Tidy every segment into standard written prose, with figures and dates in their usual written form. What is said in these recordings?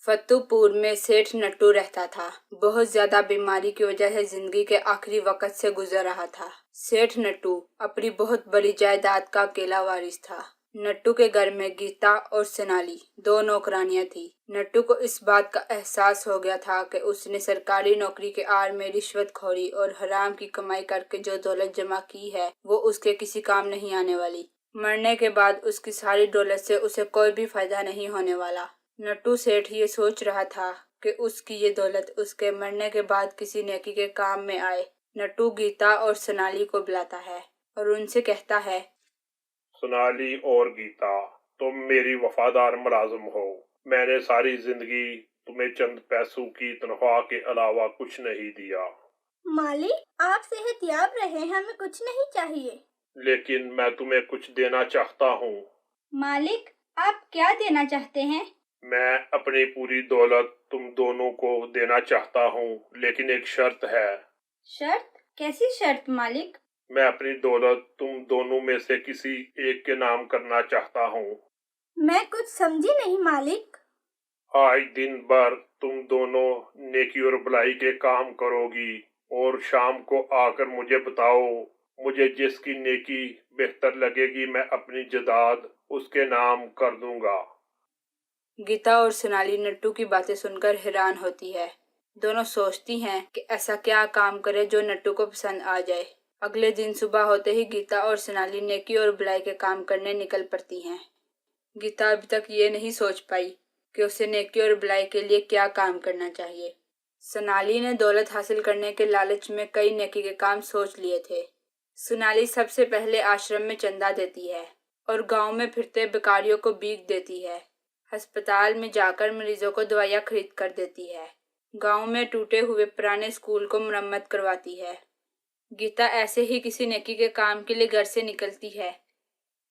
फतेहपुर में सेठ नट्टू रहता था। बहुत ज्यादा बीमारी की वजह से जिंदगी के आखिरी वक्त से गुजर रहा था। सेठ नट्टू अपनी बहुत बड़ी जायदाद का अकेला वारिस था। नट्टू के घर में गीता और सोनाली दो नौकरानियां थी। नट्टू को इस बात का एहसास हो गया था कि उसने सरकारी नौकरी के आड़ में रिश्वतखोरी और हराम की कमाई करके जो दौलत जमा की है वो उसके किसी काम नहीं आने वाली। मरने के बाद उसकी सारी दौलत से उसे कोई भी फायदा नहीं होने वाला। नट्टू सेठ ये सोच रहा था कि उसकी ये दौलत उसके मरने के बाद किसी नेकी के काम में आए। नट्टू गीता और सोनाली को बुलाता है और उनसे कहता है, सोनाली और गीता, तुम मेरी वफादार मुलाजिम हो। मैंने सारी जिंदगी तुम्हें चंद पैसों की तनख्वाह के अलावा कुछ नहीं दिया। मालिक, आप सेहतयाब रहे, हमें कुछ नहीं चाहिए। लेकिन मैं तुम्हें कुछ देना चाहता हूँ। मालिक, आप क्या देना चाहते हैं? मैं अपनी पूरी दौलत तुम दोनों को देना चाहता हूँ, लेकिन एक शर्त है। शर्त? कैसी शर्त मालिक? मैं अपनी दौलत तुम दोनों में से किसी एक के नाम करना चाहता हूँ। मैं कुछ समझी नहीं मालिक। आज दिन भर तुम दोनों नेकी और भलाई के काम करोगी और शाम को आकर मुझे बताओ। मुझे जिसकी नेकी बेहतर लगेगी मैं अपनी जायदाद उसके नाम कर दूंगा। गीता और सोनाली नट्टू की बातें सुनकर हैरान होती है। दोनों सोचती हैं कि ऐसा क्या काम करे जो नट्टू को पसंद आ जाए। अगले दिन सुबह होते ही गीता और सोनाली नेकी और भलाई के काम करने निकल पड़ती हैं। गीता अभी तक ये नहीं सोच पाई कि उसे नेकी और भलाई के लिए क्या काम करना चाहिए। सोनाली ने दौलत हासिल करने के लालच में कई नेकी के काम सोच लिए थे। सोनाली सबसे पहले आश्रम में चंदा देती है और गांव में फिरते भिखारियों को भीख देती है। अस्पताल में जाकर मरीजों को दवाइयाँ खरीद कर देती है। गांव में टूटे हुए पुराने स्कूल को मरम्मत करवाती है। गीता ऐसे ही किसी नेकी के काम के लिए घर से निकलती है।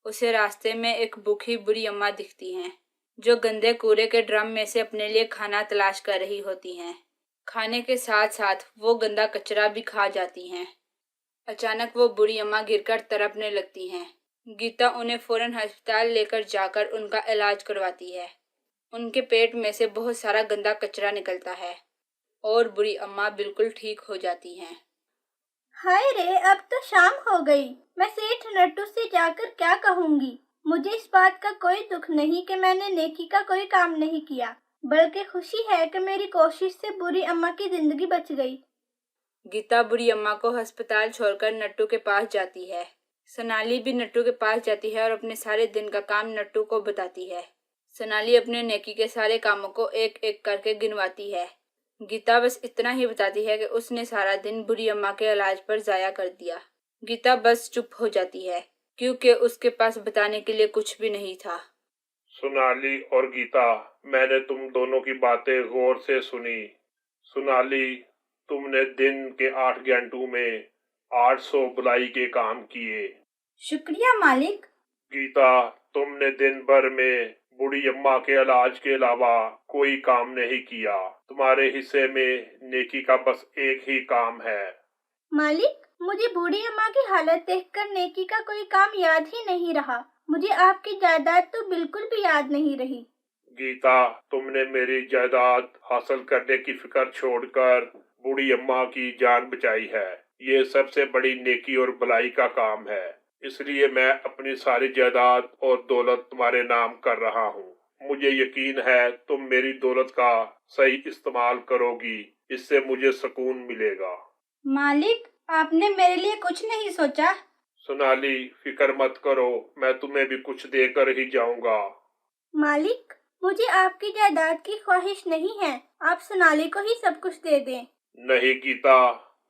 उसे रास्ते में एक भूखी बुरी अम्मा दिखती हैं, जो गंदे कूड़े के ड्रम में से अपने लिए खाना तलाश कर रही होती हैं। खाने के साथ साथ वो गंदा कचरा भी खा जाती हैं। अचानक वो बुरी अम्मा गिरकर तड़पने लगती हैं। गीता उन्हें फौरन अस्पताल लेकर जाकर उनका इलाज करवाती है। उनके पेट में से बहुत सारा गंदा कचरा निकलता है और बुरी अम्मा बिल्कुल ठीक हो जाती हैं। हाय रे, अब तो शाम हो गई। मैं सेठ नट्टू से जाकर क्या कहूँगी? मुझे इस बात का कोई दुख नहीं कि मैंने नेकी का कोई काम नहीं किया, बल्कि खुशी है कि मेरी कोशिश से बुरी अम्मा की जिंदगी बच गई। गीता बुरी अम्मा को अस्पताल छोड़कर नट्टू के पास जाती है। सोनाली भी नट्टू के पास जाती है और अपने सारे दिन का काम नट्टू को बताती है। सोनाली अपने नेकी के सारे कामों को एक एक करके गिनवाती है। गीता बस इतना ही बताती है कि उसने सारा दिन बुरी अम्मा के इलाज पर जाया कर दिया। गीता बस चुप हो जाती है क्योंकि उसके पास बताने के लिए कुछ भी नहीं था। सोनाली और गीता, मैंने तुम दोनों की बातें गौर से सुनी। सोनाली, तुमने दिन के 8 घंटों में 800 भलाई के काम किए। शुक्रिया मालिक। गीता, तुमने दिन भर में बूढ़ी अम्मा के इलाज के अलावा कोई काम नहीं किया। तुम्हारे हिस्से में नेकी का बस एक ही काम है। मालिक, मुझे बूढ़ी अम्मा की हालत देखकर नेकी का कोई काम याद ही नहीं रहा। मुझे आपकी जायदाद तो बिल्कुल भी याद नहीं रही। गीता, तुमने मेरी जायदाद हासिल करने की फिक्र छोड़कर बूढ़ी अम्मा की जान बचाई है। ये सबसे बड़ी नेकी और भलाई का काम है। इसलिए मैं अपनी सारी जायदाद और दौलत तुम्हारे नाम कर रहा हूँ। मुझे यकीन है तुम मेरी दौलत का सही इस्तेमाल करोगी। इससे मुझे सुकून मिलेगा। मालिक, आपने मेरे लिए कुछ नहीं सोचा? सोनाली, फिक्र मत करो, मैं तुम्हें भी कुछ देकर ही जाऊंगा। मालिक, मुझे आपकी जायदाद की ख्वाहिश नहीं है। आप सोनाली को ही सब कुछ दे दें। नहीं गीता,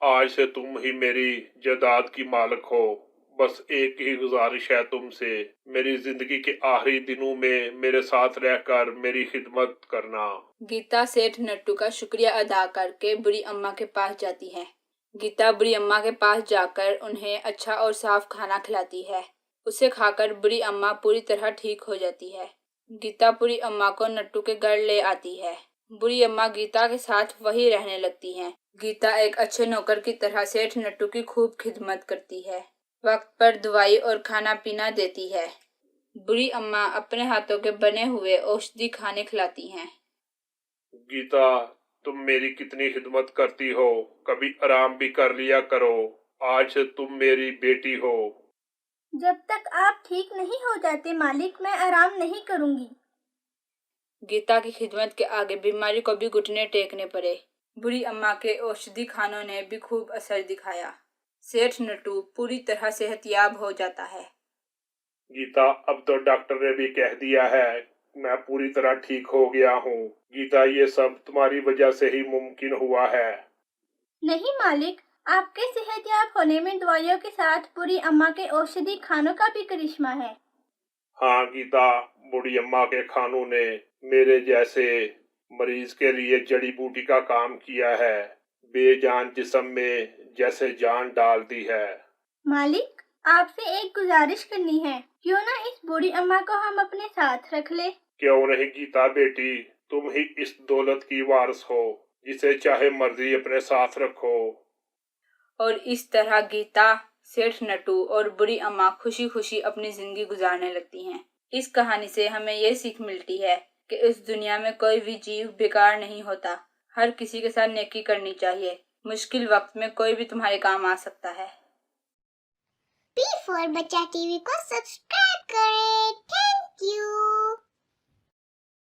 आज से तुम ही मेरी जायदाद की मालिक हो। बस एक ही गुजारिश है तुमसे, मेरी जिंदगी के आखिरी दिनों में मेरे साथ रहकर मेरी खिदमत करना। गीता सेठ नट्टू का शुक्रिया अदा करके बुरी अम्मा के पास जाती है। गीता बुरी अम्मा के पास जाकर उन्हें अच्छा और साफ खाना खिलाती है। उसे खाकर बुरी अम्मा पूरी तरह ठीक हो जाती है। गीता बुरी अम्मा को नट्टू के घर ले आती है। बुरी अम्मा गीता के साथ वहीं रहने लगती हैं। गीता एक अच्छे नौकर की तरह सेठ नट्टू की खूब खिदमत करती है। वक्त पर दवाई और खाना पीना देती है। बुरी अम्मा अपने हाथों के बने हुए औषधि खाने खिलाती हैं। गीता, तुम मेरी कितनी खिदमत करती हो, कभी आराम भी कर लिया करो। आज तुम मेरी बेटी हो। जब तक आप ठीक नहीं हो जाते मालिक, मैं आराम नहीं करूंगी। गीता की खिदमत के आगे बीमारी को भी घुटने टेकने पड़े। बूढ़ी अम्मा के औषधि खानों ने भी खूब असर दिखाया। सेठ नट्टू पूरी तरह सेहतयाब हो जाता है। गीता, अब तो डॉक्टर ने भी कह दिया है मैं पूरी तरह ठीक हो गया हूँ। गीता, ये सब तुम्हारी वजह से ही मुमकिन हुआ है। नहीं मालिक, आपके सेहतयाब होने में दवाइयों के साथ पूरी अम्मा के औषधि खानों का भी करिश्मा है। हाँ गीता, बूढ़ी अम्मा के खानों ने मेरे जैसे मरीज के लिए जड़ी बूटी का काम किया है। बेजान जिस्म में जैसे जान डाल दी है। मालिक, आपसे एक गुजारिश करनी है, क्यों ना इस बूढ़ी अम्मा को हम अपने साथ रख ले। क्यों नहीं गीता बेटी, तुम ही इस दौलत की वारिस हो, जिसे चाहे मर्जी अपने साथ रखो। और इस तरह गीता, सेठ नट्टू और बूढ़ी अम्मा खुशी खुशी अपनी जिंदगी गुजारने लगती हैं। इस कहानी से हमें ये सीख मिलती है कि इस दुनिया में कोई भी जीव बेकार नहीं होता। हर किसी के साथ नेकी करनी चाहिए। मुश्किल वक्त में कोई भी तुम्हारे काम आ सकता है। P4 बच्चा टीवी को सब्सक्राइब करें। Thank you.